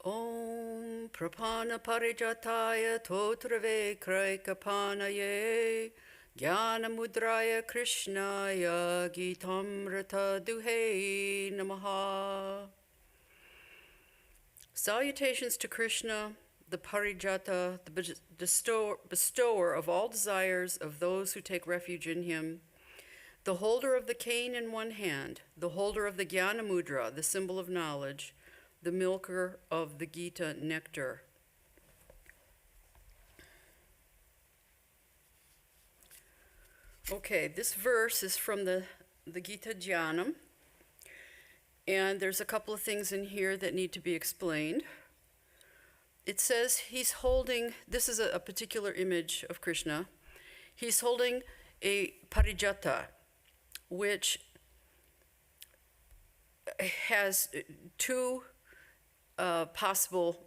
Om Prapana Parijataya Totrave Kraikapanaye Jnana Mudraya Krishnaya Gitamrita Duhe Namaha. Salutations to Krishna, the Parijata, the bestower of all desires of those who take refuge in him, the holder of the cane in one hand, the holder of the Jnana Mudra, the symbol of knowledge, the milker of the Gita nectar. Okay, this verse is from the Gita Jnanam, and there's a couple of things in here that need to be explained. It says he's holding, this is a particular image of Krishna, he's holding a parijata, which has two possible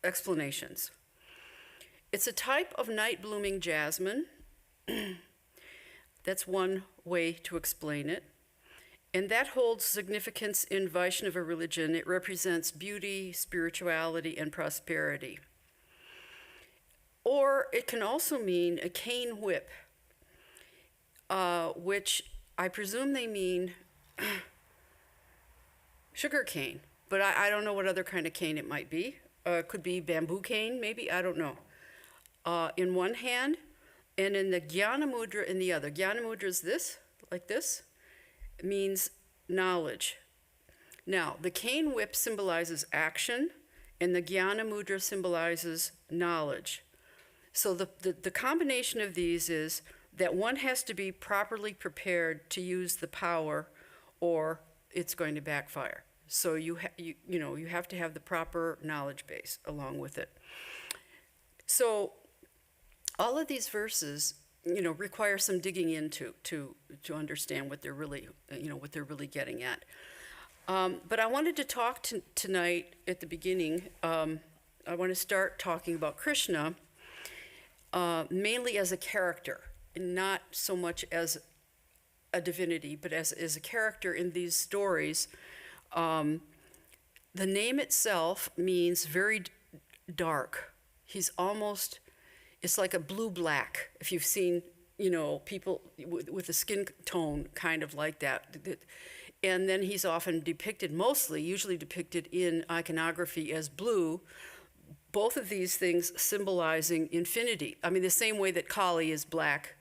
explanations. It's a type of night-blooming jasmine. That's one way to explain it. And that holds significance in Vaishnava religion. It represents beauty, spirituality, and prosperity. Or it can also mean a cane whip, which I presume they mean sugar cane, but I don't know what other kind of cane it might be. It could be bamboo cane, maybe, I don't know. In one hand, and in the Jnana Mudra in the other. Jnana Mudra is this, like this. It means knowledge. Now, the cane whip symbolizes action, and the Jnana Mudra symbolizes knowledge. So the combination of these is that one has to be properly prepared to use the power, or it's going to backfire. So you have to have the proper knowledge base along with it. So all of these verses, require some digging into to understand what they're really, getting at. But I wanted to talk tonight at the beginning. I want to start talking about Krishna, mainly as a character, and not so much as a divinity, but as a character in these stories. The name itself means very dark. He's almost, it's like a blue-black, if you've seen, people with a skin tone kind of like that. And then he's often depicted, usually depicted in iconography as blue, both of these things symbolizing infinity. I mean, the same way that Kali is black,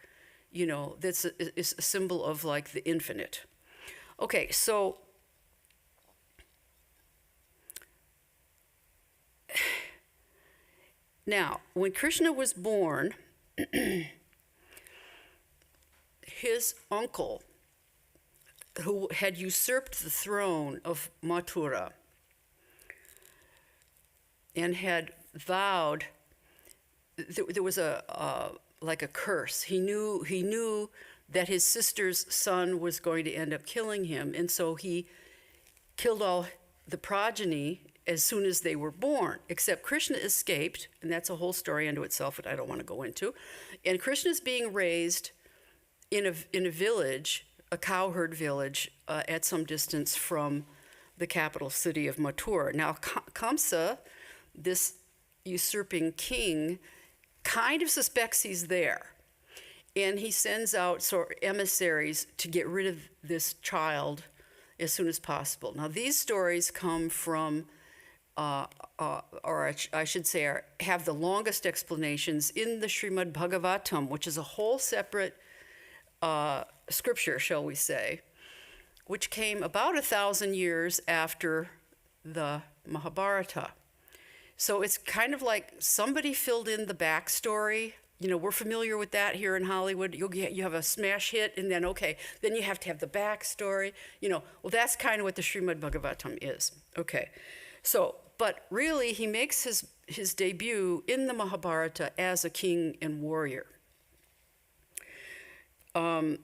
that's is a symbol of like the infinite. Okay, so now, when Krishna was born, his uncle, who had usurped the throne of Mathura and had vowed, there was like a curse. He knew that his sister's son was going to end up killing him, and so he killed all the progeny as soon as they were born, except Krishna escaped, and that's a whole story unto itself that I don't want to go into. And Krishna's being raised in a village, a cowherd village, at some distance from the capital city of Mathura. Now, Kamsa, this usurping king, kind of suspects he's there, and he sends out sort of emissaries to get rid of this child as soon as possible. Now, these stories come from or I should say, have the longest explanations in the Srimad Bhagavatam, which is a whole separate scripture, shall we say, which came about 1,000 years after the Mahabharata. So it's kind of like somebody filled in the backstory. We're familiar with that here in Hollywood. You have a smash hit, and then, then you have to have the backstory. Well, that's kind of what the Srimad Bhagavatam is. Okay, so, but really, he makes his debut in the Mahabharata as a king and warrior. Let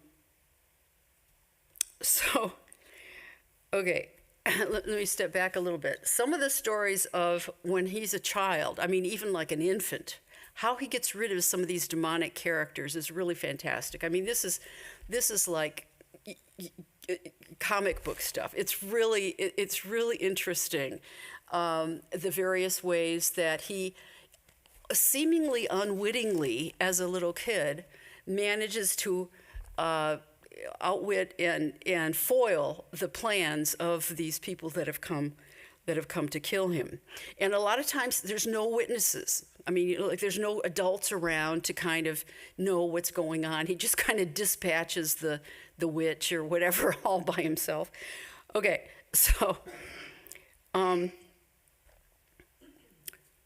me step back a little bit. Some of the stories of when he's a child, even like an infant, how he gets rid of some of these demonic characters is really fantastic. This is like, comic book stuff. It's really interesting, the various ways that he, seemingly unwittingly, as a little kid, manages to outwit and foil the plans of these people that have come to kill him. And a lot of times there's no witnesses. I mean, like, there's no adults around to kind of know what's going on. He just kind of dispatches the witch or whatever all by himself. Okay, so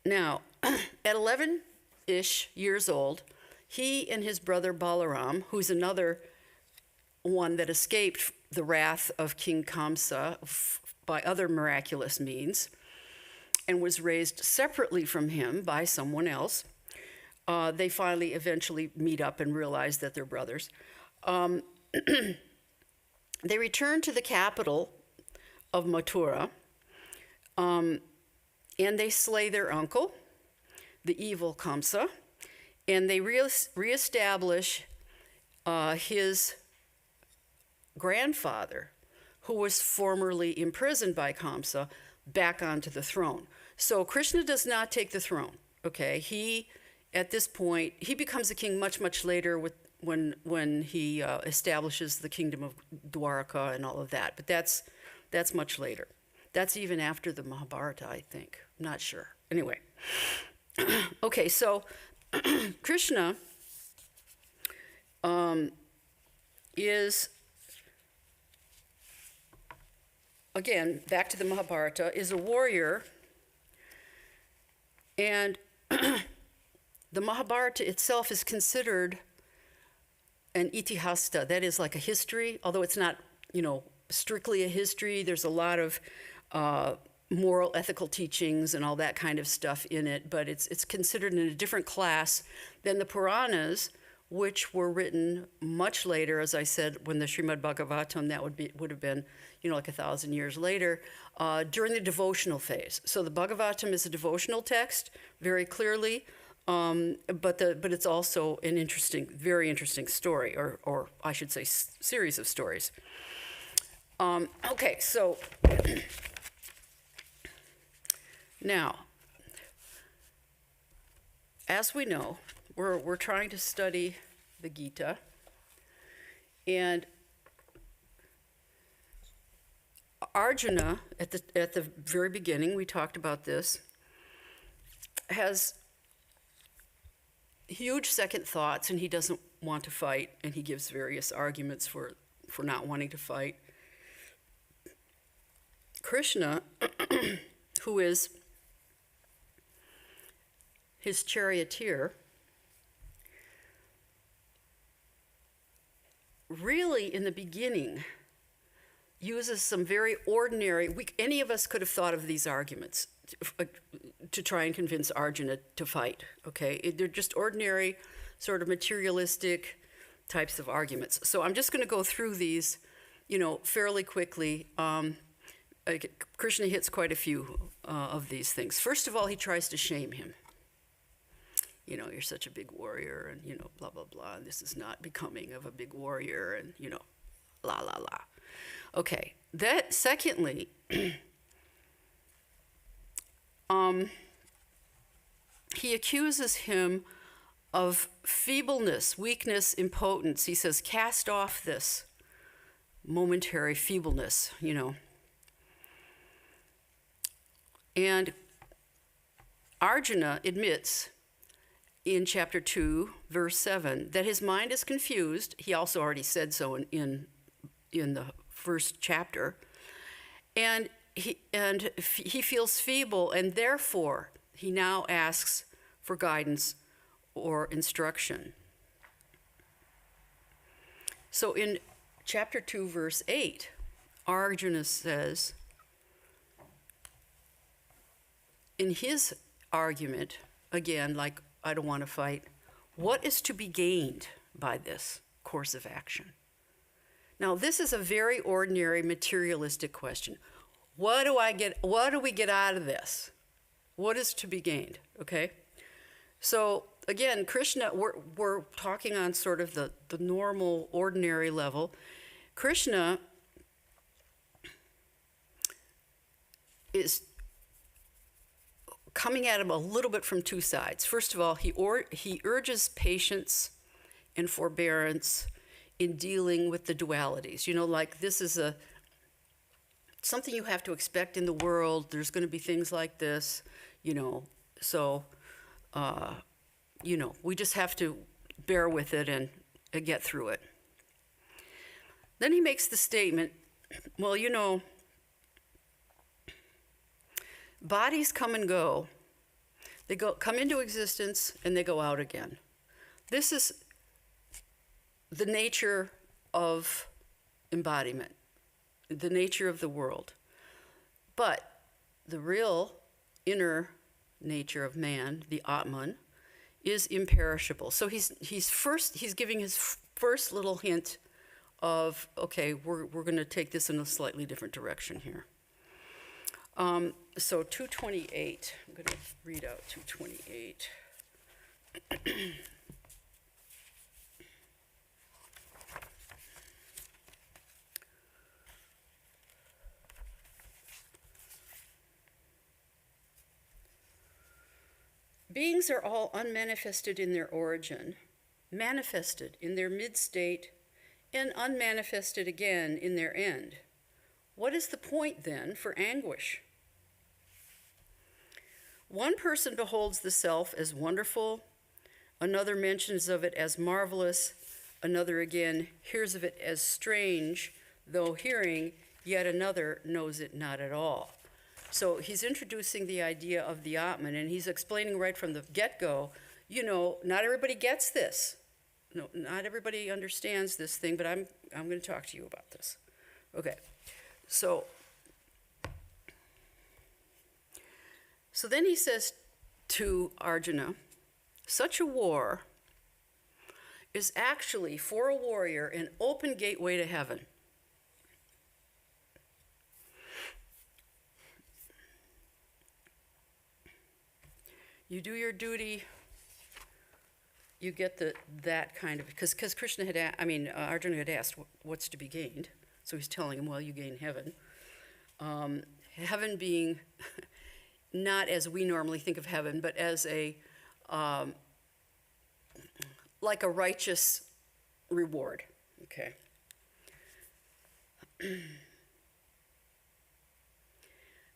now at 11-ish years old, he and his brother Balaram, who's another one that escaped the wrath of King Kamsa by other miraculous means and was raised separately from him by someone else. They finally eventually meet up and realize that they're brothers. They return to the capital of Mathura, and they slay their uncle, the evil Kamsa, and they reestablish his grandfather, who was formerly imprisoned by Kamsa, back onto the throne. So Krishna does not take the throne. Okay, at this point, he becomes a king much, much later when he establishes the kingdom of Dwaraka and all of that. But that's much later. That's even after the Mahabharata, I think. I'm not sure. Anyway. Okay, so Krishna is, again, back to the Mahabharata, is a warrior. And the Mahabharata itself is considered an itihasta, that is like a history, although it's not, strictly a history. There's a lot of moral, ethical teachings and all that kind of stuff in it, but it's considered in a different class than the Puranas, which were written much later, as I said, when the Srimad Bhagavatam, that would have been, like 1,000 years later, during the devotional phase. So the Bhagavatam is a devotional text, very clearly, but it's also an very interesting story, or I should say, series of stories. Okay, so now, as we know, we're trying to study the Gita, and Arjuna, at the very beginning, we talked about this, has huge second thoughts, and he doesn't want to fight, and he gives various arguments for not wanting to fight. Krishna, who is his charioteer, really in the beginning uses some very ordinary, any of us could have thought of these arguments to try and convince Arjuna to fight, okay? They're just ordinary, sort of materialistic types of arguments. So I'm just going to go through these, fairly quickly. Krishna hits quite a few of these things. First of all, he tries to shame him. You're such a big warrior, and, blah, blah, blah, and this is not becoming of a big warrior, and, la, la, la. Okay, secondly, he accuses him of feebleness, weakness, impotence. He says, cast off this momentary feebleness, And Arjuna admits in chapter 2, verse 7, that his mind is confused. He also already said so in the first chapter. And he feels feeble, and therefore he now asks for guidance or instruction. So in chapter 2, verse 8, Arjuna says, in his argument, again, like, I don't want to fight, what is to be gained by this course of action? Now, this is a very ordinary materialistic question. What do we get out of this? What is to be gained, okay? So, again, Krishna, we're talking on sort of the normal, ordinary level. Krishna is coming at him a little bit from two sides. First of all, he urges patience and forbearance in dealing with the dualities. Like this is something you have to expect in the world. There's going to be things like this, so, we just have to bear with it and get through it. Then he makes the statement, well, bodies come and go. They come into existence and they go out again. This is the nature of embodiment, the nature of the world. But the real inner nature of man, the Atman, is imperishable. So he's giving his first little hint of, okay, we're going to take this in a slightly different direction here. So 228, I'm going to read out 228. Beings are all unmanifested in their origin, manifested in their mid-state, and unmanifested again in their end. What is the point, then, for anguish? One person beholds the self as wonderful, another mentions of it as marvelous, another again hears of it as strange, though hearing, yet another knows it not at all. So he's introducing the idea of the Atman, and he's explaining right from the get-go, not everybody gets this. No, not everybody understands this thing, but I'm going to talk to you about this. Okay, so then he says to Arjuna, such a war is actually, for a warrior, an open gateway to heaven. You do your duty, you get that kind of, because Krishna Arjuna had asked what's to be gained, so he's telling him, well, you gain heaven. Heaven being not as we normally think of heaven, but as like a righteous reward, okay?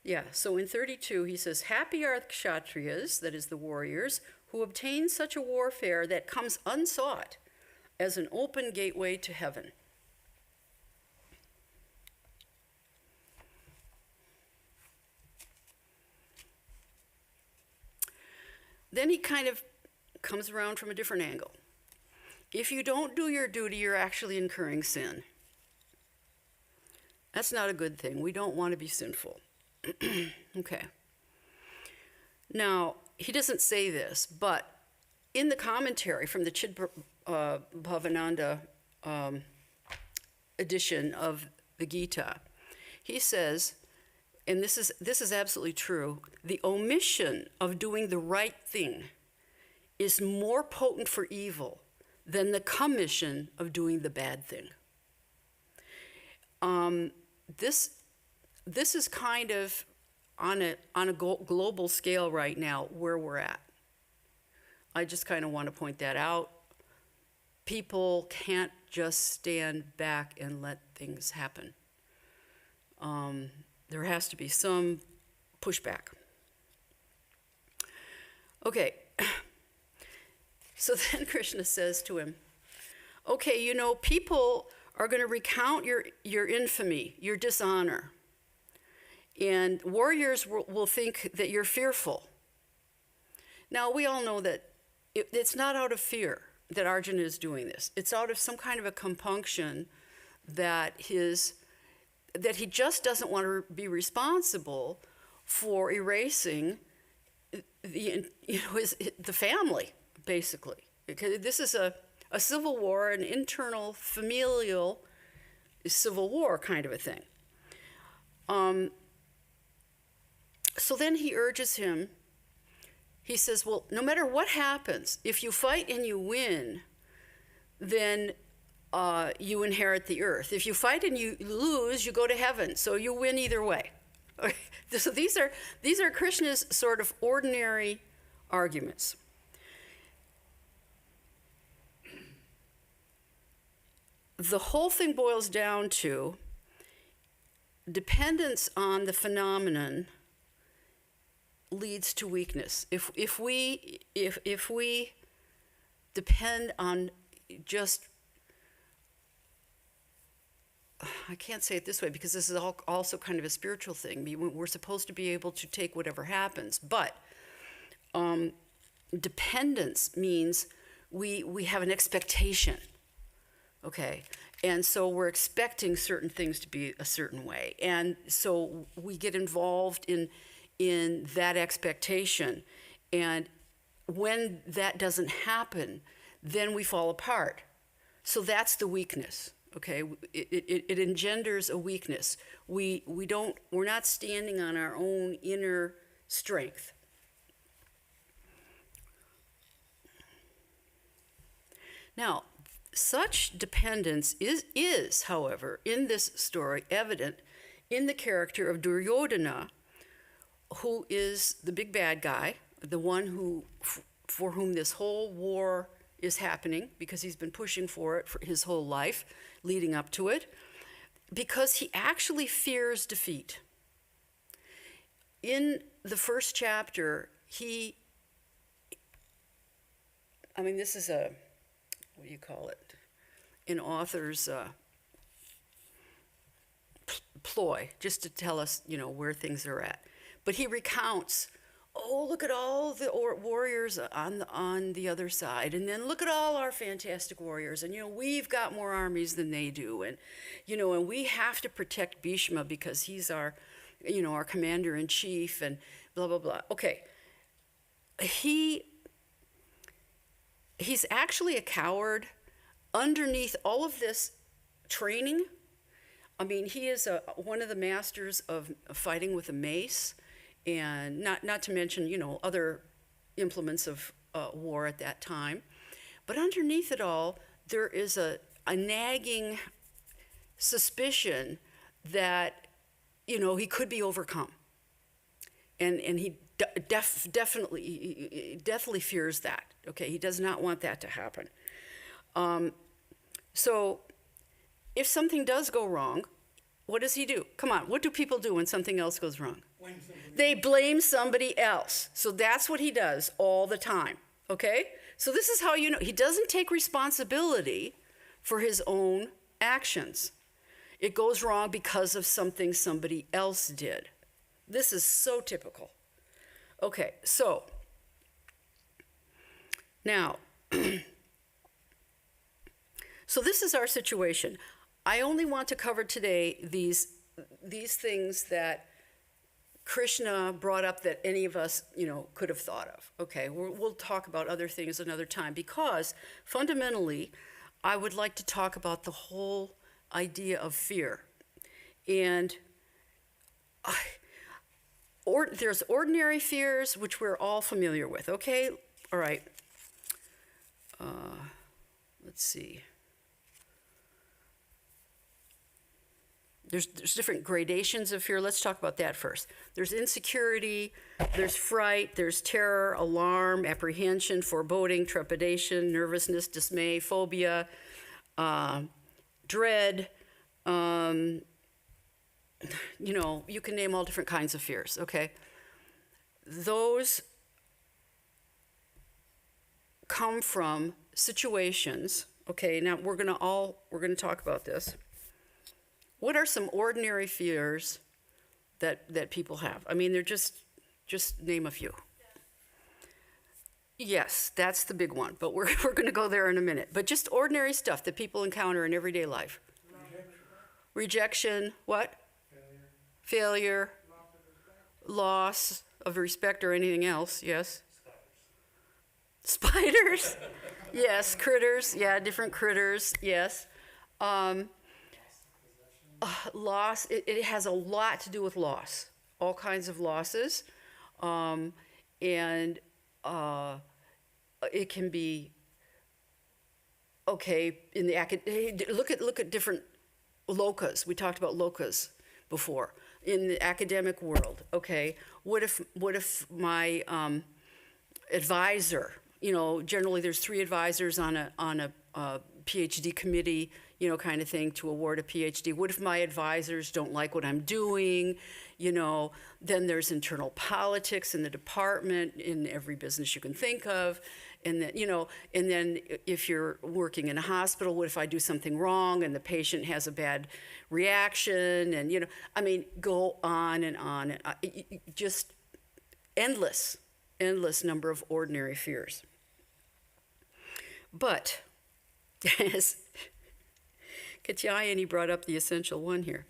Yeah, so in 32 he says, happy are the kshatriyas, that is the warriors, who obtain such a warfare that comes unsought as an open gateway to heaven. Then he kind of comes around from a different angle. If you don't do your duty, you're actually incurring sin. That's not a good thing. We don't want to be sinful. Okay. Now, he doesn't say this, but in the commentary from the Bhavananda edition of the Gita, he says, and this is absolutely true, the omission of doing the right thing is more potent for evil than the commission of doing the bad thing. This is kind of on a global scale right now where we're at. I just kind of want to point that out. People can't just stand back and let things happen. There has to be some pushback. Okay, so then Krishna says to him, okay, people are going to recount your infamy, your dishonor. And warriors will think that you're fearful. Now, we all know that it's not out of fear that Arjuna is doing this. It's out of some kind of a compunction that he just doesn't want to be responsible for erasing the family, basically. Because this is a civil war, an internal familial civil war kind of a thing. So then he urges him, he says, well, no matter what happens, if you fight and you win, then you inherit the earth. If you fight and you lose, you go to heaven. So you win either way. So these are Krishna's sort of ordinary arguments. The whole thing boils down to dependence on the phenomenon leads to weakness. If we depend on just, I can't say it this way because this is also kind of a spiritual thing. I mean, we're supposed to be able to take whatever happens, but dependence means we have an expectation, okay? And so we're expecting certain things to be a certain way. And so we get involved in that expectation. And when that doesn't happen, then we fall apart. So that's the weakness, okay? It engenders a weakness. We're not standing on our own inner strength. Now, such dependence is, however, in this story, evident in the character of Duryodhana, who is the big bad guy, the one for whom this whole war is happening, because he's been pushing for it for his whole life, leading up to it, because he actually fears defeat. In the first chapter, this is a, what do you call it? An author's ploy, just to tell us, where things are at. But he recounts, oh, look at all the warriors on the other side, and then look at all our fantastic warriors, and we've got more armies than they do, and and we have to protect Bhishma because he's our commander in chief, and blah blah blah. Okay, he's actually a coward. Underneath all of this training, he is one of the masters of fighting with a mace, and not to mention, other implements of war at that time. But underneath it all, there is a nagging suspicion that, he could be overcome. And he definitely fears that. Okay, he does not want that to happen. So if something does go wrong, what does he do? Come on, what do people do when something else goes wrong? They blame somebody else. So that's what he does all the time, okay? So this is how he doesn't take responsibility for his own actions. It goes wrong because of something somebody else did. This is so typical. Okay, so now, so this is our situation. I only want to cover today these things that Krishna brought up that any of us, could have thought of. Okay, we'll talk about other things another time, because fundamentally, I would like to talk about the whole idea of fear. And there's ordinary fears, which we're all familiar with. Okay, all right. Let's see. There's different gradations of fear. Let's talk about that first. There's insecurity, there's fright, there's terror, alarm, apprehension, foreboding, trepidation, nervousness, dismay, phobia, dread. You can name all different kinds of fears, okay? Those come from situations, okay? Now we're going to talk about this. What are some ordinary fears that people have? They're just name a few. Yes, that's the big one, but we're going to go there in a minute. But just ordinary stuff that people encounter in everyday life. Rejection, what? Failure. Loss of respect or anything else, yes. Spiders. Yes, critters, yeah, different critters, yes. Loss, it has a lot to do with loss, all kinds of losses, and it can be, okay, in the look at different lokas. We talked about lokas before in the academic world. Okay, what if my advisor, generally there's 3 advisors on a PhD committee, kind of thing, to award a PhD. What if my advisors don't like what I'm doing? Then there's internal politics in the department, in every business you can think of. And then if you're working in a hospital, what if I do something wrong and the patient has a bad reaction? And, go on and on. Just endless number of ordinary fears. But as Katyayani brought up the essential one here,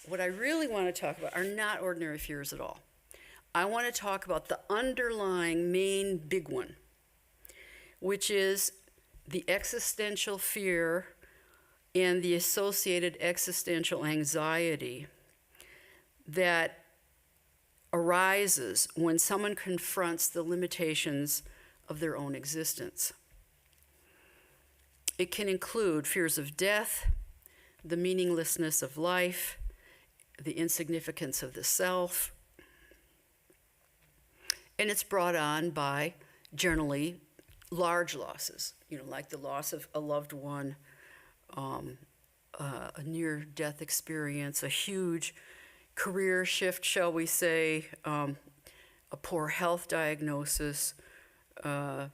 what I really want to talk about are not ordinary fears at all. I want to talk about the underlying main big one, which is the existential fear and the associated existential anxiety that arises when someone confronts the limitations of their own existence. It can include fears of death, the meaninglessness of life, the insignificance of the self, and it's brought on by generally large losses, like the loss of a loved one, a near-death experience, a huge career shift, shall we say, a poor health diagnosis, a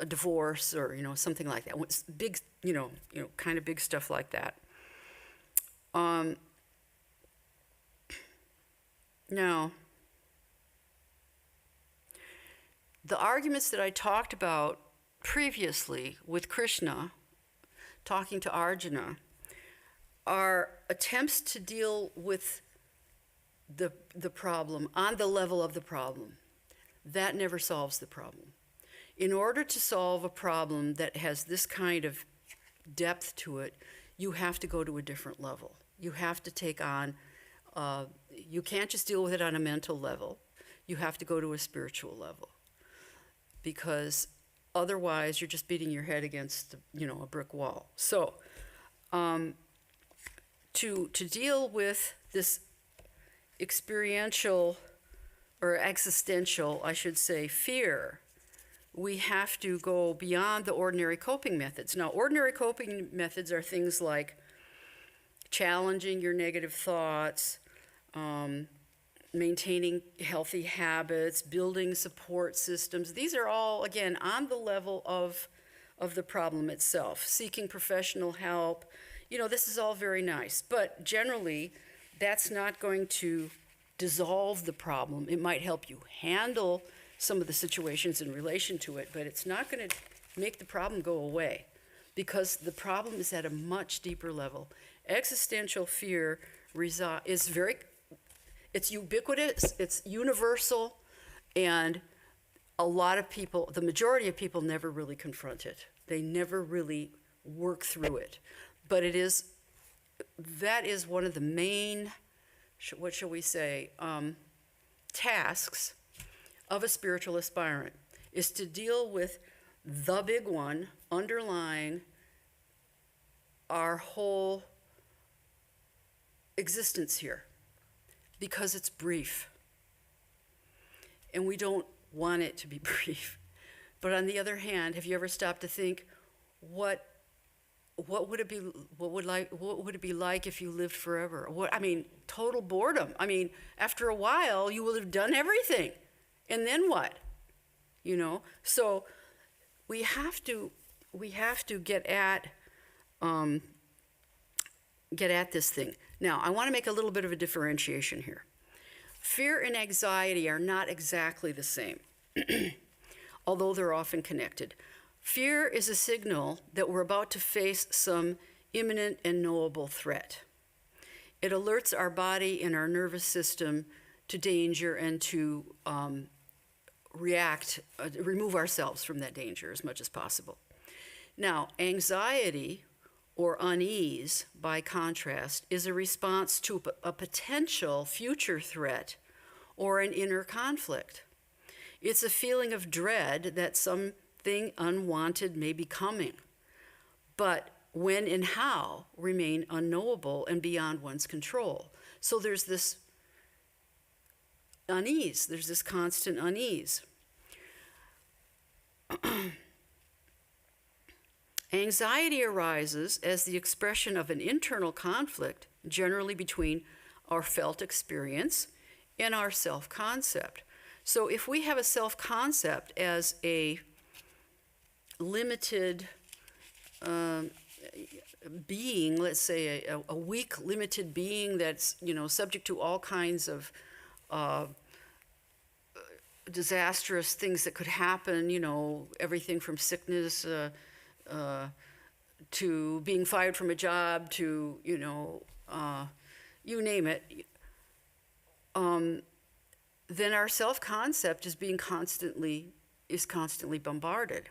divorce, or something like that. It's big, kind of big stuff like that. Now, the arguments that I talked about previously with Krishna, talking to Arjuna, are attempts to deal with the problem on the level of the problem. That never solves the problem. In order to solve a problem that has this kind of depth to it, you have to go to a different level. You have to take on, you can't just deal with it on a mental level. You have to go to a spiritual level, because otherwise you're just beating your head against, a brick wall. So, to deal with this experiential or existential, I should say, fear, we have to go beyond the ordinary coping methods. Now, ordinary coping methods are things like challenging your negative thoughts, maintaining healthy habits, building support systems. These are all, again, on the level of the problem itself. Seeking professional help, this is all very nice. But generally, that's not going to dissolve the problem. It might help you handle some of the situations in relation to it, but it's not going to make the problem go away, because the problem is at a much deeper level. Existential fear is it's ubiquitous, it's universal, and a lot of people, the majority of people, never really confront it. They never really work through it. But that is one of the main, what shall we say, tasks of a spiritual aspirant, is to deal with the big one underlying our whole existence here, because it's brief. And we don't want it to be brief. But on the other hand, have you ever stopped to think, what would it be like if you lived forever? Total boredom. After a while, you will have done everything. And then what? So we have to get at this thing. Now, I want to make a little bit of a differentiation here. Fear and anxiety are not exactly the same, although they're often connected. Fear is a signal that we're about to face some imminent and knowable threat. It alerts our body and our nervous system to danger and to remove ourselves from that danger as much as possible. Now, anxiety, or unease, by contrast, is a response to a potential future threat or an inner conflict. It's a feeling of dread that something unwanted may be coming. But when and how remain unknowable and beyond one's control. So there's this unease, there's this constant unease. Anxiety arises as the expression of an internal conflict, generally between our felt experience and our self-concept. So if we have a self-concept as a limited being, let's say a weak, limited being that's, subject to all kinds of disastrous things that could happen, everything from sickness to being fired from a job to, you name it, then our self-concept is constantly bombarded.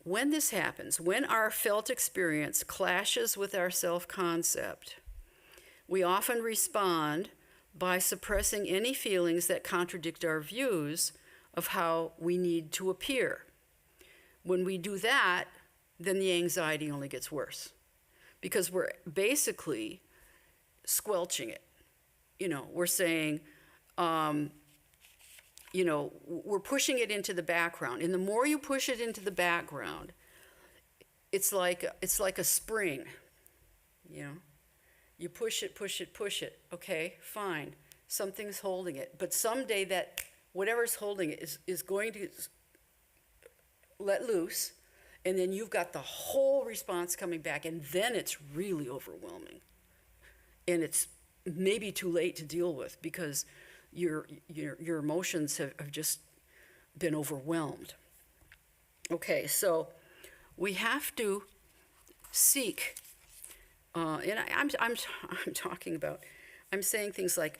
When this happens, when our felt experience clashes with our self-concept, we often respond by suppressing any feelings that contradict our views of how we need to appear. When we do that, then the anxiety only gets worse, because we're basically squelching it. We're saying, we're pushing it into the background. And the more you push it into the background, it's like a spring, You push it, push it, push it. Okay, fine. Something's holding it. But someday that whatever's holding it is going to let loose, and then you've got the whole response coming back, and then it's really overwhelming. And it's maybe too late to deal with because your emotions have just been overwhelmed. Okay, so we have to seek, and I'm talking about, I'm saying things like,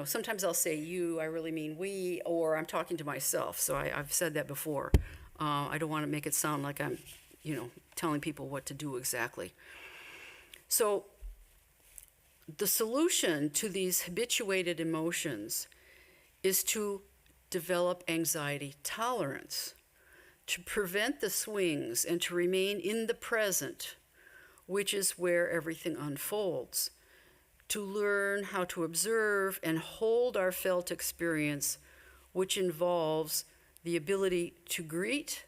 sometimes I'll say you, I really mean we, or I'm talking to myself. So I've said that before. I don't want to make it sound like I'm, telling people what to do exactly. So the solution to these habituated emotions is to develop anxiety tolerance, to prevent the swings and to remain in the present, which is where everything unfolds, to learn how to observe and hold our felt experience, which involves the ability to greet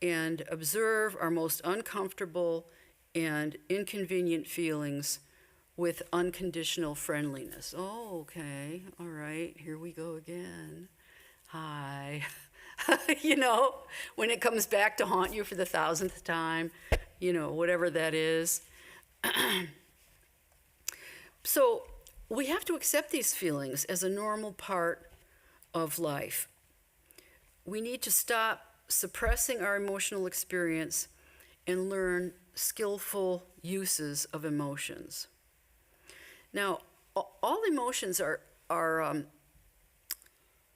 and observe our most uncomfortable and inconvenient feelings with unconditional friendliness. Oh, okay, all right, here we go again. Hi. When it comes back to haunt you for the 1000th time, whatever that is. So we have to accept these feelings as a normal part of life. We need to stop suppressing our emotional experience and learn skillful uses of emotions. Now, all emotions are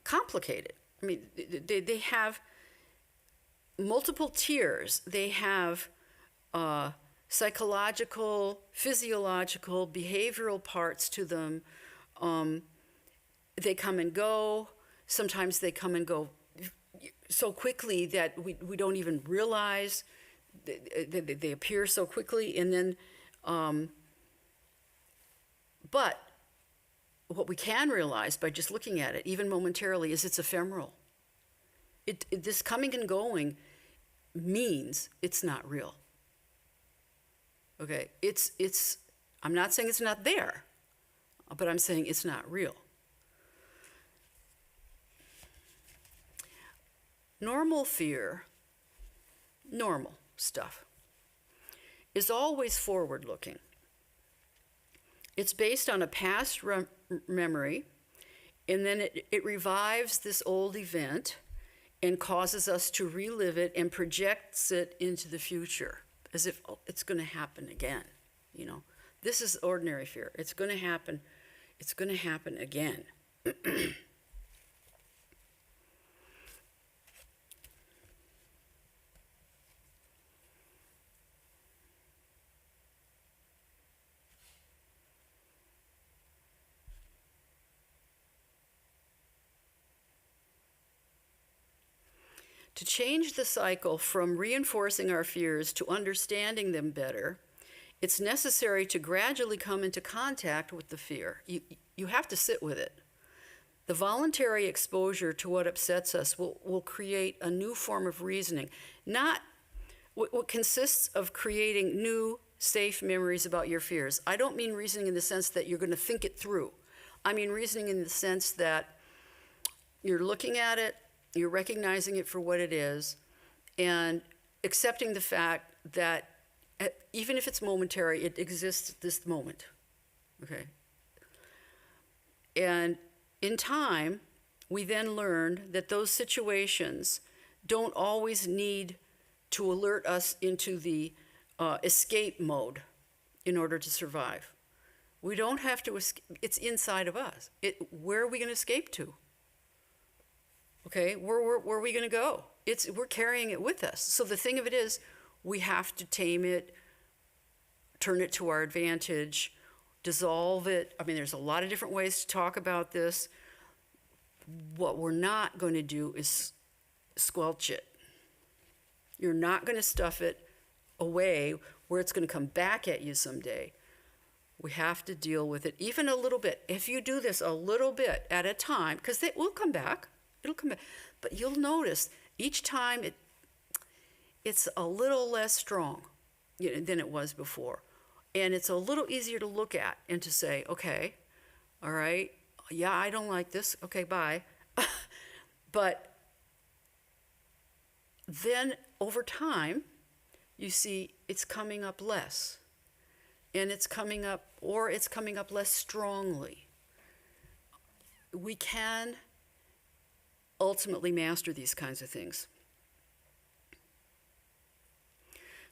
complicated. I mean, they have multiple tiers. They have psychological, physiological, behavioral parts to them. They come and go. Sometimes they come and go so quickly that we don't even realize they appear so quickly. And then, but what we can realize by just looking at it, even momentarily, is it's ephemeral. This coming and going means it's not real. Okay, I'm not saying it's not there, but I'm saying it's not real. Normal fear, normal stuff, is always forward-looking. It's based on a past memory, and then it revives this old event and causes us to relive it and projects it into the future as if it's going to happen again. This is ordinary fear. It's going to happen. It's going to happen again. To change the cycle from reinforcing our fears to understanding them better, it's necessary to gradually come into contact with the fear. You have to sit with it. The voluntary exposure to what upsets us will create a new form of reasoning, not what consists of creating new, safe memories about your fears. I don't mean reasoning in the sense that you're going to think it through. I mean reasoning in the sense that you're looking at it, you're recognizing it for what it is, and accepting the fact that even if it's momentary, it exists at this moment, okay? And in time, we then learned that those situations don't always need to alert us into the escape mode in order to survive. We don't have to escape. It's inside of us. Where are we going to escape to? Okay, where are we going to go? We're carrying it with us. So the thing of it is, we have to tame it, turn it to our advantage, dissolve it. I mean, there's a lot of different ways to talk about this. What we're not going to do is squelch it. You're not going to stuff it away where it's going to come back at you someday. We have to deal with it even a little bit. If you do this a little bit at a time, because it will come back. It'll come back. But you'll notice each time it's a little less strong than it was before. And it's a little easier to look at and to say, okay, all right, yeah, I don't like this. Okay, bye. But then over time, you see it's coming up less. And it's coming up less strongly. We can ultimately master these kinds of things.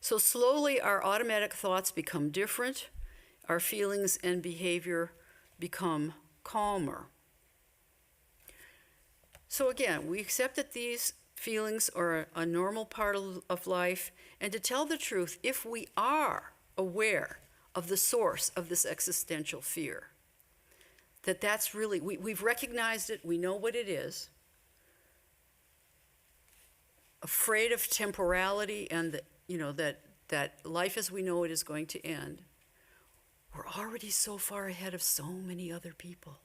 So slowly our automatic thoughts become different, our feelings and behavior become calmer. So again, we accept that these feelings are a normal part of life, and to tell the truth, if we are aware of the source of this existential fear, that's really, we've recognized it, we know what it is, afraid of temporality and that life as we know it is going to end, we're already so far ahead of so many other people,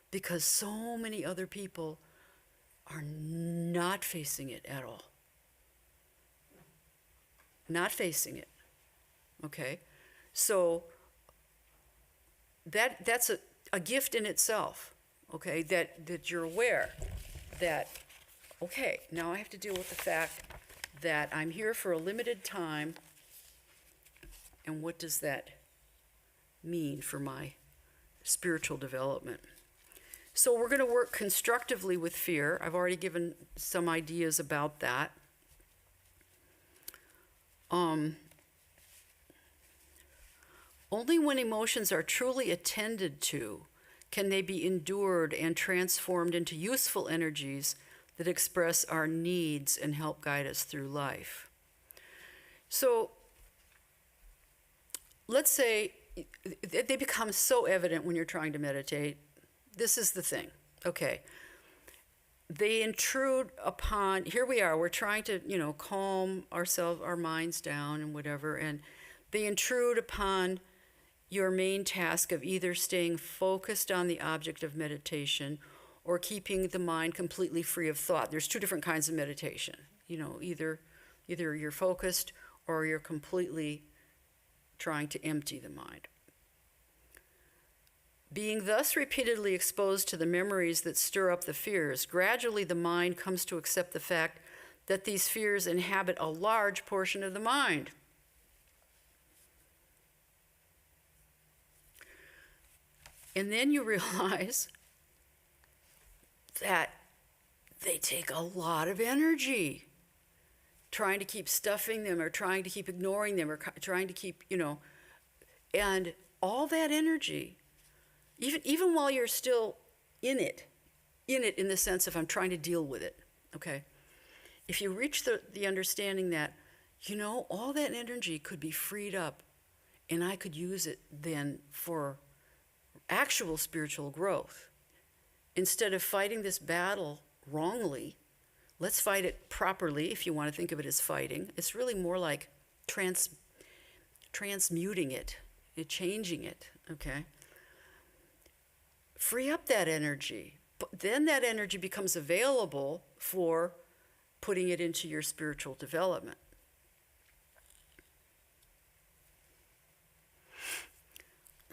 because so many other people are not facing it at all. Not facing it, okay? So that's a gift in itself, okay, that you're aware that, okay, now I have to deal with the fact that I'm here for a limited time, and what does that mean for my spiritual development? So we're going to work constructively with fear. I've already given some ideas about that. Only when emotions are truly attended to can they be endured and transformed into useful energies that express our needs and help guide us through life. So let's say they become so evident when you're trying to meditate. This is the thing, okay. They intrude upon, here we are, we're trying to, calm ourselves, our minds down and whatever, and they intrude upon your main task of either staying focused on the object of meditation or keeping the mind completely free of thought. There's two different kinds of meditation. Either you're focused or you're completely trying to empty the mind. Being thus repeatedly exposed to the memories that stir up the fears, gradually the mind comes to accept the fact that these fears inhabit a large portion of the mind. And then you realize that they take a lot of energy, trying to keep stuffing them or trying to keep ignoring them or trying to keep, and all that energy, even while you're still in it in the sense of I'm trying to deal with it, okay? If you reach the understanding that, all that energy could be freed up and I could use it then for actual spiritual growth, instead of fighting this battle wrongly Let's fight it properly, if you want to think of it as fighting. It's really more like transmuting it, changing it, okay? Free up that energy. But then that energy becomes available for putting it into your spiritual development.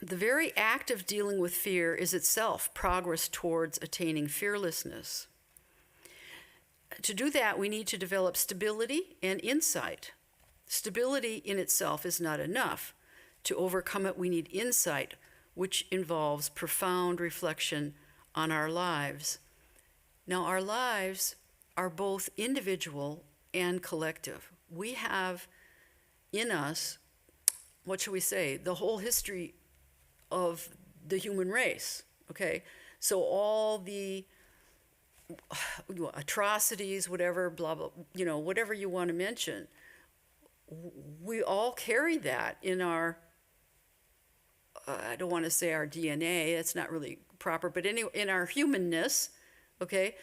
The very act of dealing with fear is itself progress towards attaining fearlessness. To do that, we need to develop stability and insight. Stability in itself is not enough. To overcome it, we need insight, which involves profound reflection on our lives. Now, our lives are both individual and collective. We have in us, what shall we say, the whole history of the human race, okay? So all the atrocities, whatever, blah, blah, whatever you want to mention, we all carry that in our, I don't want to say our DNA, that's not really proper, but anyway, in our humanness, okay?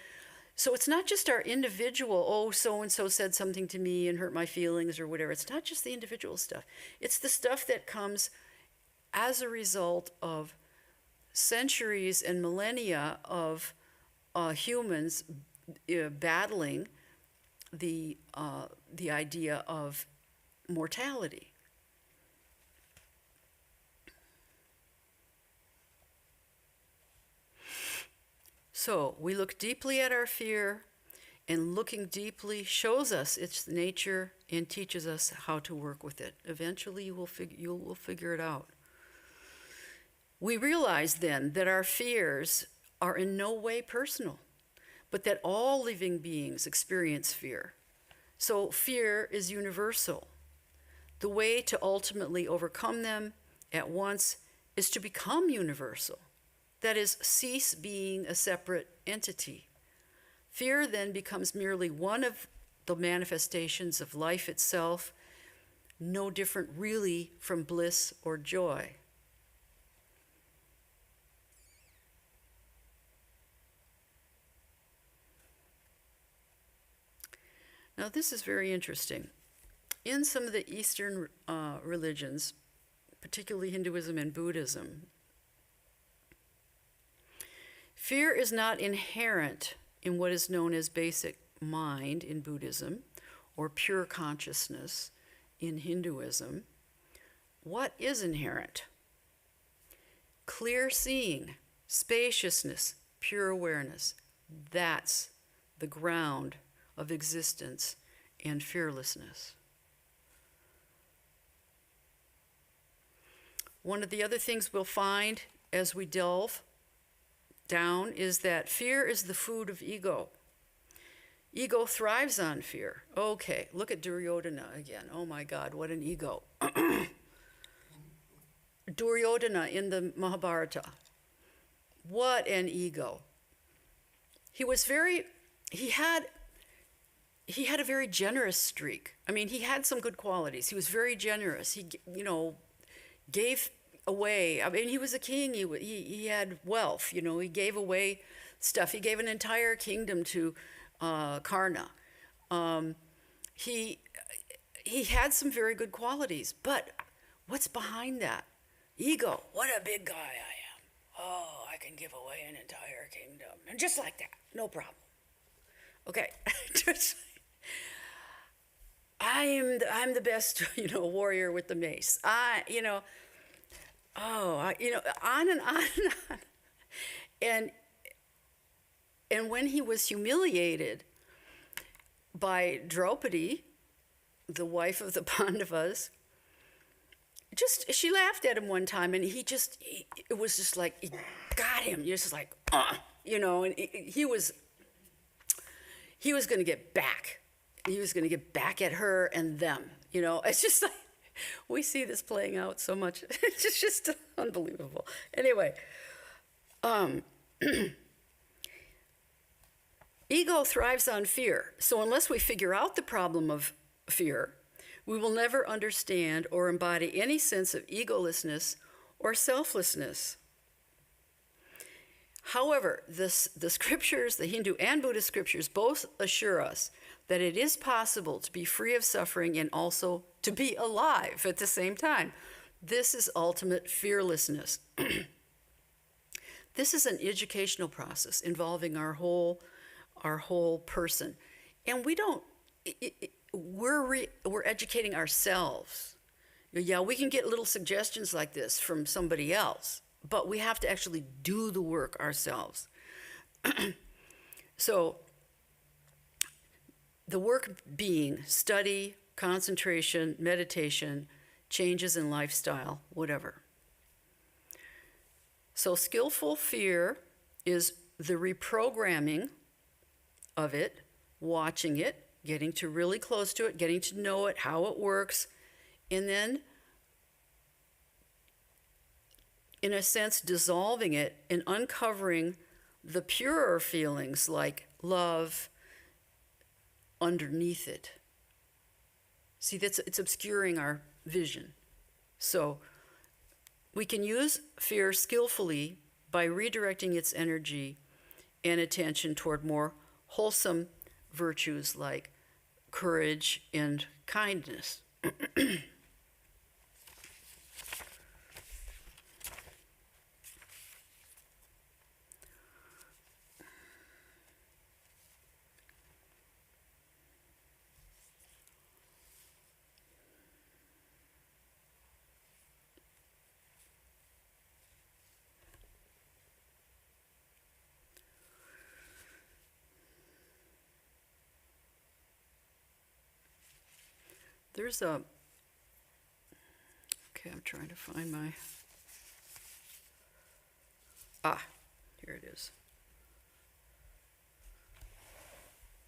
So it's not just our individual, oh, so-and-so said something to me and hurt my feelings or whatever. It's not just the individual stuff. It's the stuff that comes as a result of centuries and millennia of humans battling the idea of mortality. So we look deeply at our fear, and looking deeply shows us its nature and teaches us how to work with it. Eventually you will figure it out. We realize then that our fears are in no way personal, but that all living beings experience fear. So fear is universal. The way to ultimately overcome them at once is to become universal. That is, cease being a separate entity. Fear then becomes merely one of the manifestations of life itself, no different really from bliss or joy. Now, this is very interesting. In some of the Eastern religions, particularly Hinduism and Buddhism, fear is not inherent in what is known as basic mind in Buddhism or pure consciousness in Hinduism. What is inherent? Clear seeing, spaciousness, pure awareness. That's the ground of existence and fearlessness. One of the other things we'll find as we delve down is that fear is the food of ego. Ego thrives on fear. Okay, look at Duryodhana again. Oh my God, what an ego. Duryodhana in the Mahabharata. What an ego. He had a very generous streak. I mean, he had some good qualities. He was very generous. He, gave away. I mean, he was a king. He had wealth. He gave away stuff. He gave an entire kingdom to Karna. He had some very good qualities. But what's behind that? Ego. What a big guy I am. Oh, I can give away an entire kingdom. And just like that, no problem. Okay. I'm the best, warrior with the mace. On and on and on. And when he was humiliated by Draupadi, the wife of the Pandavas, she laughed at him one time, and it was just like, he got him. You're just like, and he was going to get back. He was going to get back at her and them. It's just like, we see this playing out so much. It's just unbelievable. Anyway, ego thrives on fear. So unless we figure out the problem of fear, we will never understand or embody any sense of egolessness or selflessness. However, the scriptures, the Hindu and Buddhist scriptures, both assure us that it is possible to be free of suffering and also to be alive at the same time. This is ultimate fearlessness. This is an educational process involving our whole person. And we're educating ourselves. Yeah, we can get little suggestions like this from somebody else, but we have to actually do the work ourselves. So the work being study, concentration, meditation, changes in lifestyle, whatever. So skillful fear is the reprogramming of it, watching it, getting to really close to it, getting to know it, how it works, and then, in a sense, dissolving it and uncovering the purer feelings like love underneath it. See, it's obscuring our vision. So we can use fear skillfully by redirecting its energy and attention toward more wholesome virtues like courage and kindness. There's a, okay, I'm trying to find my, here it is.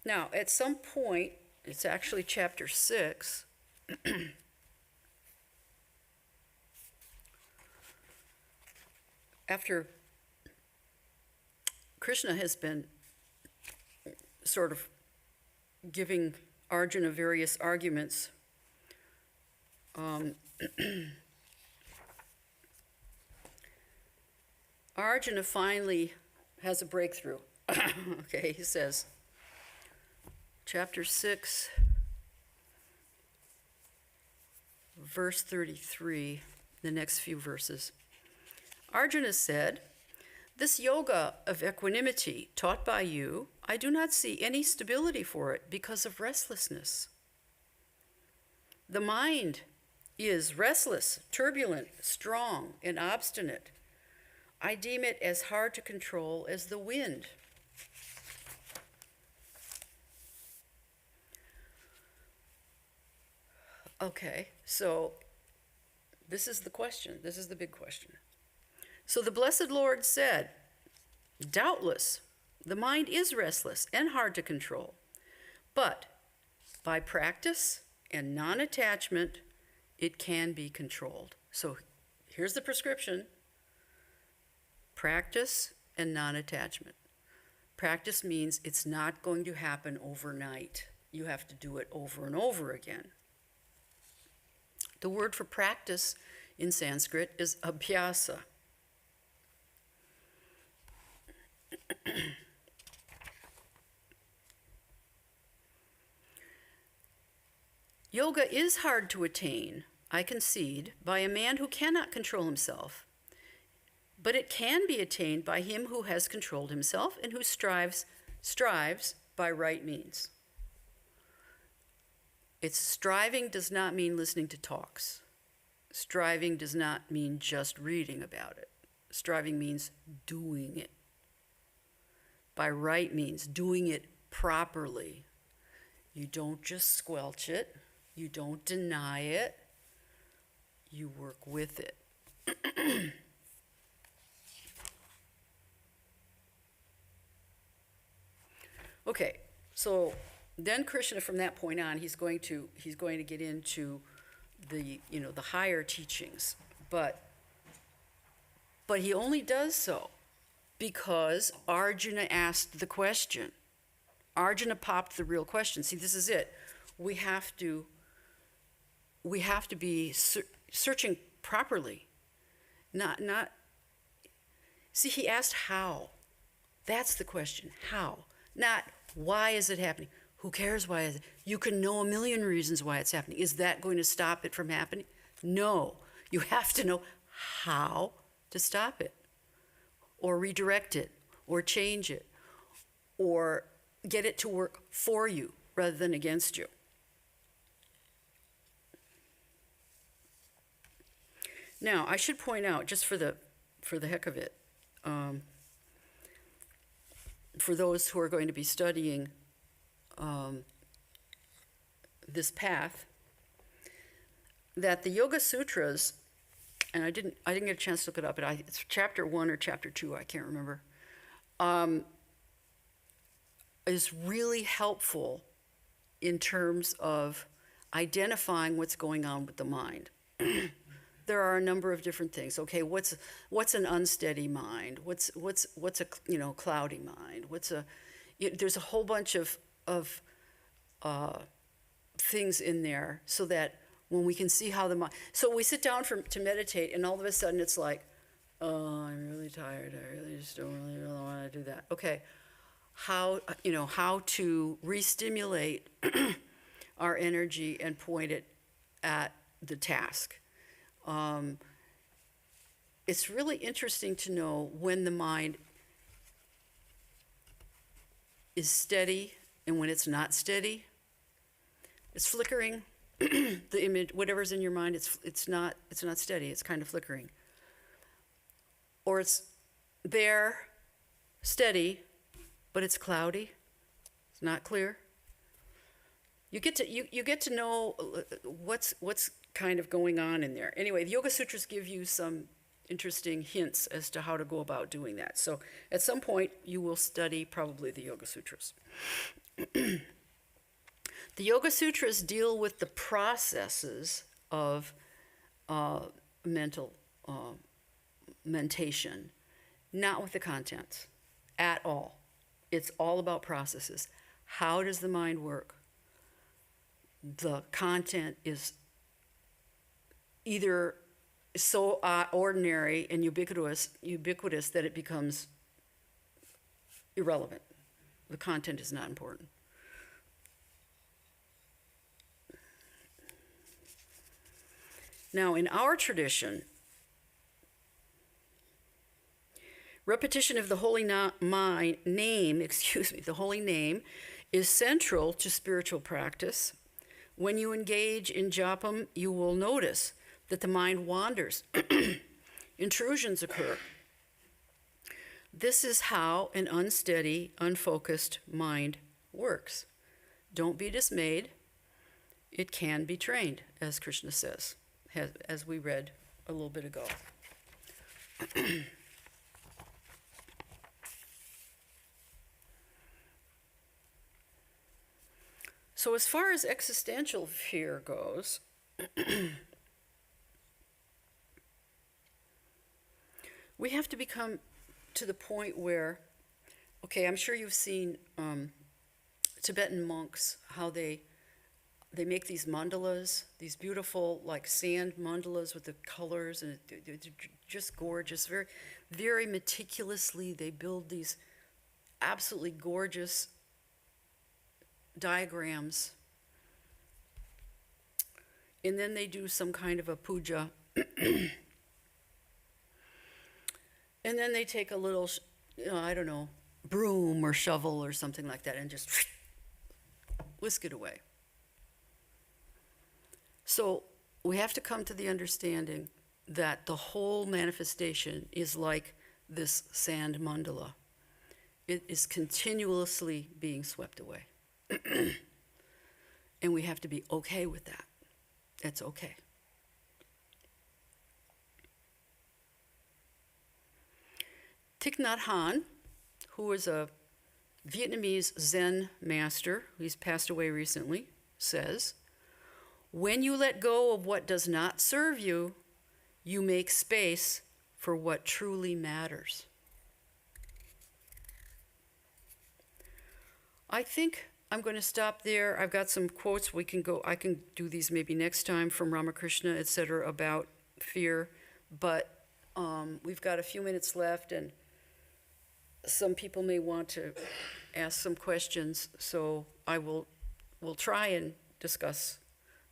Now, at some point, it's actually chapter 6, after Krishna has been sort of giving Arjuna various arguments, Arjuna finally has a breakthrough. Okay, he says, chapter 6, verse 33, the next few verses. Arjuna said, "This yoga of equanimity taught by you, I do not see any stability for it because of restlessness. The mind is restless, turbulent, strong, and obstinate. I deem it as hard to control as the wind." Okay, so this is the question. This is the big question. So the Blessed Lord said, "Doubtless, the mind is restless and hard to control, but by practice and non-attachment, it can be controlled." So here's the prescription. Practice and non-attachment. Practice means it's not going to happen overnight. You have to do it over and over again. The word for practice in Sanskrit is abhyasa. Yoga is hard to attain, I concede, by a man who cannot control himself. But it can be attained by him who has controlled himself and who strives by right means. Striving does not mean listening to talks. Striving does not mean just reading about it. Striving means doing it. By right means, doing it properly. You don't just squelch it. You don't deny it. You work with it. Okay, so then Krishna, from that point on, he's going to get into the higher teachings, but he only does so because Arjuna asked the question. Arjuna popped the real question. See, this is it. We have to be searching properly. See, he asked how. That's the question. How? Not why is it happening? Who cares why is it? You can know a million reasons why it's happening. Is that going to stop it from happening? No. You have to know how to stop it, or redirect it, or change it, or get it to work for you rather than against you. Now, I should point out, just for the heck of it, for those who are going to be studying this path, that the Yoga Sutras, and I didn't get a chance to look it up, but it's chapter 1 or chapter 2, I can't remember, is really helpful in terms of identifying what's going on with the mind. There are a number of different things. Okay, what's an unsteady mind? What's a cloudy mind? There's a whole bunch of things in there, so that when we can see how the mind. So we sit down to meditate, and all of a sudden it's like, oh, I'm really tired. I really just don't really want to do that. Okay, how to re-stimulate our energy and point it at the task. It's really interesting to know when the mind is steady and when it's not steady. It's flickering. The image, whatever's in your mind, it's not steady. It's kind of flickering. Or it's there, steady, but it's cloudy. It's not clear. You get to know what's kind of going on in there. Anyway, the Yoga Sutras give you some interesting hints as to how to go about doing that. So at some point, you will study probably the Yoga Sutras. The Yoga Sutras deal with the processes of mental mentation, not with the contents at all. It's all about processes. How does the mind work? The content is either so ordinary and ubiquitous that it becomes irrelevant. The content is not important. Now, in our tradition, repetition of the holy name, the holy name, is central to spiritual practice. When you engage in japam, you will notice that the mind wanders. Intrusions occur. This is how an unsteady, unfocused mind works. Don't be dismayed. It can be trained, as Krishna says, as we read a little bit ago. So as far as existential fear goes, we have to become to the point where, okay, I'm sure you've seen Tibetan monks, how they make these mandalas, these beautiful like sand mandalas with the colors, and they're just gorgeous, very, very meticulously. They build these absolutely gorgeous diagrams, and then they do some kind of a puja, and then they take a little, broom or shovel or something like that and just whisk it away. So we have to come to the understanding that the whole manifestation is like this sand mandala. It is continuously being swept away. And we have to be okay with that. It's okay. Thich Nhat Hanh, who is a Vietnamese Zen master, he's passed away recently, says, "When you let go of what does not serve you, you make space for what truly matters." I think I'm going to stop there. I've got some quotes. I can do these maybe next time from Ramakrishna, etc., about fear. But we've got a few minutes left, and some people may want to ask some questions, so we'll try and discuss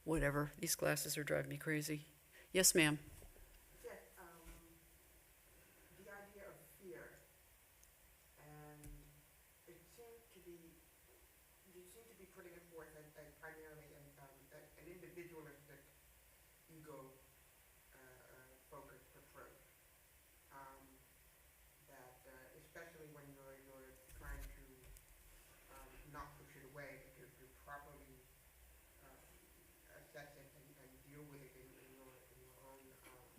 whatever. These glasses are driving me crazy. Yes, ma'am. Yeah, the idea of fear, and it seemed to be, you seem to be putting it forth as primarily an individualistic, ego-focused approach. That especially when you're trying to not push it away, but to properly assess it and deal with it in your own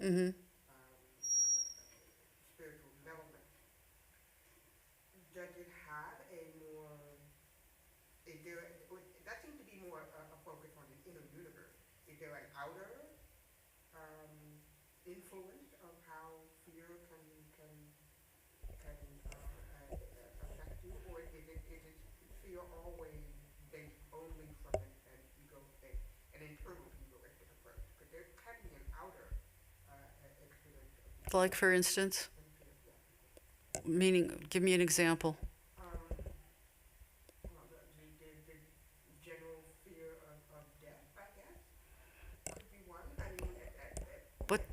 Mm-hmm. spiritual development. Does it have a more, is there, that seems to be more a focus on the inner universe. Is there an outer influence of how fear can affect you, or is it fear always based only from an internal egoistic approach? Because there can be an outer experience of Like, for instance, fear. meaning, give me an example. Well, the general fear of death, I guess, could be one. I mean,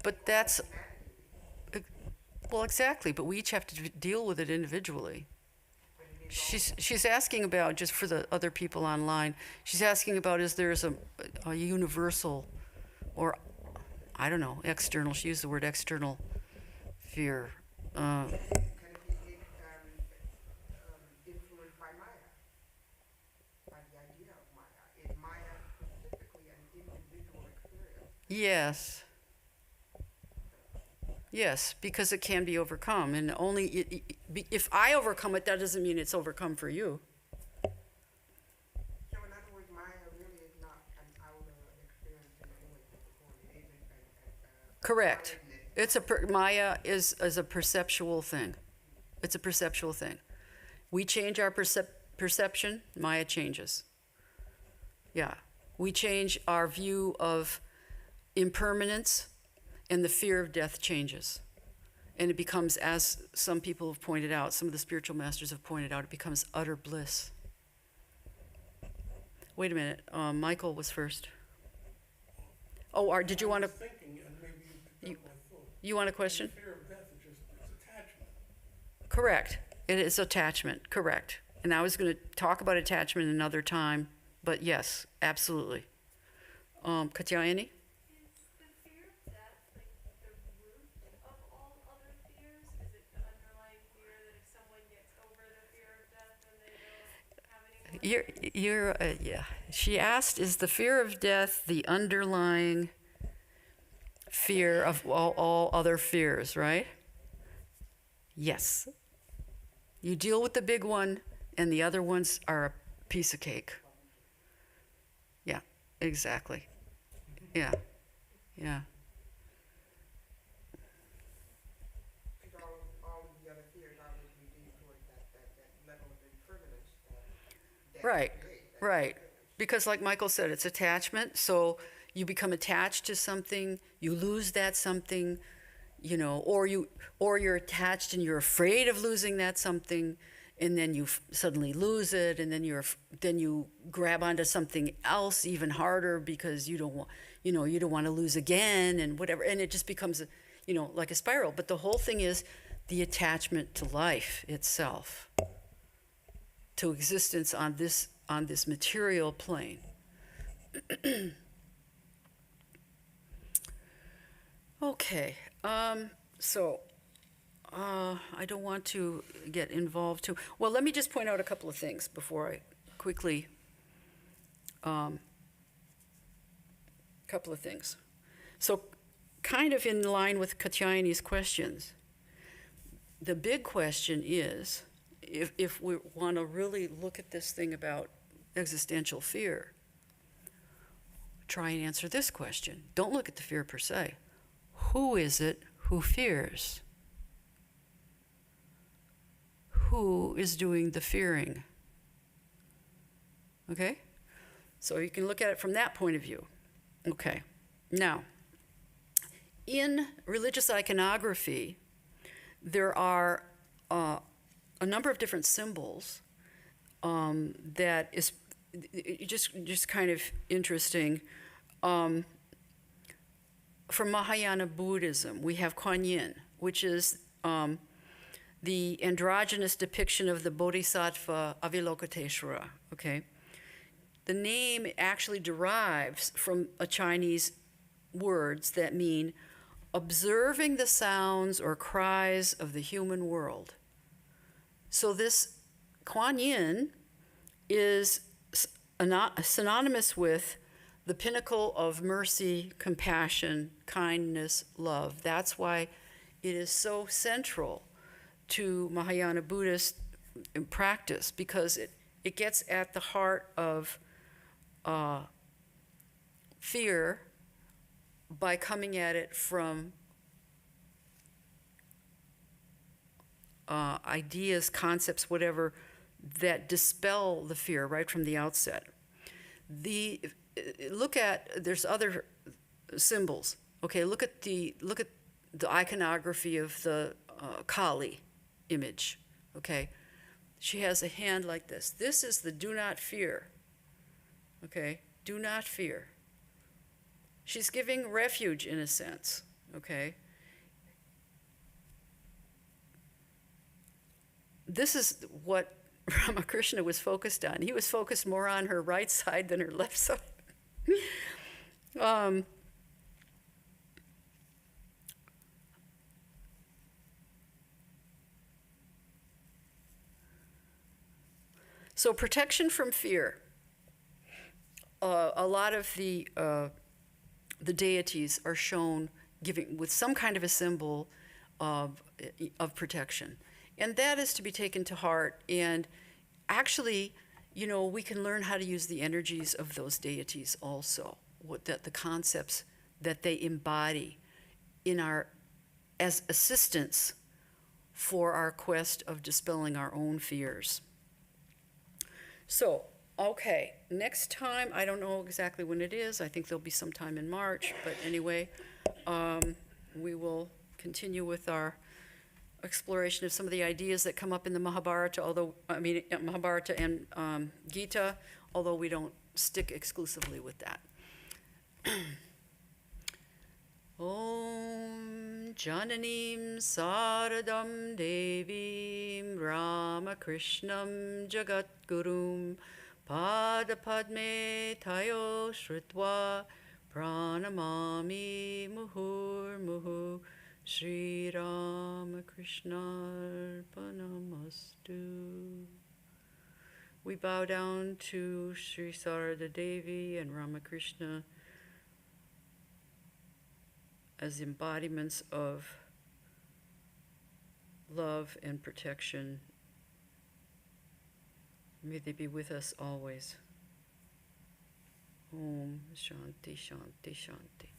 But that's, well, exactly, but we each have to deal with it individually. She's asking about, just for the other people online, she's asking about, is there a universal, or I don't know, external, she used the word external fear. can it be influenced by Maya, by the idea of Maya? Is Maya specifically an individual experience? Yes. Yes, because it can be overcome, and only if I overcome it, that doesn't mean it's overcome for you. So in other words, Maya really is not an outer experience in any way, shape, or form. It isn't Correct. outer-ness. Maya is a perceptual thing. It's a perceptual thing. We change our perception, Maya changes. Yeah. We change our view of impermanence, and the fear of death changes. And it becomes, as some people have pointed out, some of the spiritual masters have pointed out, it becomes utter bliss. Wait a minute. Michael was first. Oh, did you want to? Thinking, and maybe you picked up my thought. You want a question? The fear of death is just it's attachment. Correct. It is attachment. Correct. And I was going to talk about attachment another time, but yes, absolutely. Katyayani? Is the fear of death like the root of all other fears? Is it the underlying fear that if someone gets over the fear of death, then they don't have any more? Yeah. She asked, is the fear of death the underlying fear of all other fears, right? Yes. You deal with the big one, and the other ones are a piece of cake. Yeah, exactly. Yeah. Yeah. Because all of the other fears obviously lead towards that level of impermanence that death Right, creates. right. Because like Michael said, it's attachment. So you become attached to something, you lose that something, or you're attached and you're afraid of losing that something, and then you suddenly lose it, and then you grab onto something else even harder because you don't want to lose again, and whatever, and it just becomes like a spiral. But the whole thing is the attachment to life itself, to existence on this material plane. Okay, so I don't want to get involved too. Well, let me just point out a couple of things before I quickly. Couple of things. So, kind of in line with Katyayani's questions, the big question is, if we want to really look at this thing about existential fear, try and answer this question. Don't look at the fear per se. Who is it who fears? Who is doing the fearing? Okay? So you can look at it from that point of view. Okay. Now, in religious iconography, there are a number of different symbols that is just kind of interesting. From Mahayana Buddhism, we have Kuan Yin, which is the androgynous depiction of the Bodhisattva Avalokiteshvara, okay? The name actually derives from a Chinese words that mean observing the sounds or cries of the human world. So this Kuan Yin is synonymous with the pinnacle of mercy, compassion, kindness, love. That's why it is so central to Mahayana Buddhist practice, because it gets at the heart of fear by coming at it from ideas, concepts, whatever, that dispel the fear right from the outset. There's other symbols. Okay, look at the iconography of the Kali image. Okay, she has a hand like this. This is the do not fear. Okay, do not fear. She's giving refuge in a sense. Okay. This is what Ramakrishna was focused on. He was focused more on her right side than her left side. So protection from fear. A lot of the deities are shown giving with some kind of a symbol of protection. And that is to be taken to heart. And actually, we can learn how to use the energies of those deities also, the concepts that they embody as assistance for our quest of dispelling our own fears. So, okay, next time, I don't know exactly when it is. I think there'll be sometime in March. But anyway, we will continue with our exploration of some of the ideas that come up in the Mahabharata, Mahabharata and Gita, although we don't stick exclusively with that. Om Jananim Saradam Devim Ramakrishnam Jagatgurum Padapadme Tayo Shrutva Pranamami Muhur Sri Ramakrishna Arpanamastu. We bow down to Sri Sarada Devi and Ramakrishna as embodiments of love and protection. May they be with us always. Om Shanti Shanti Shanti.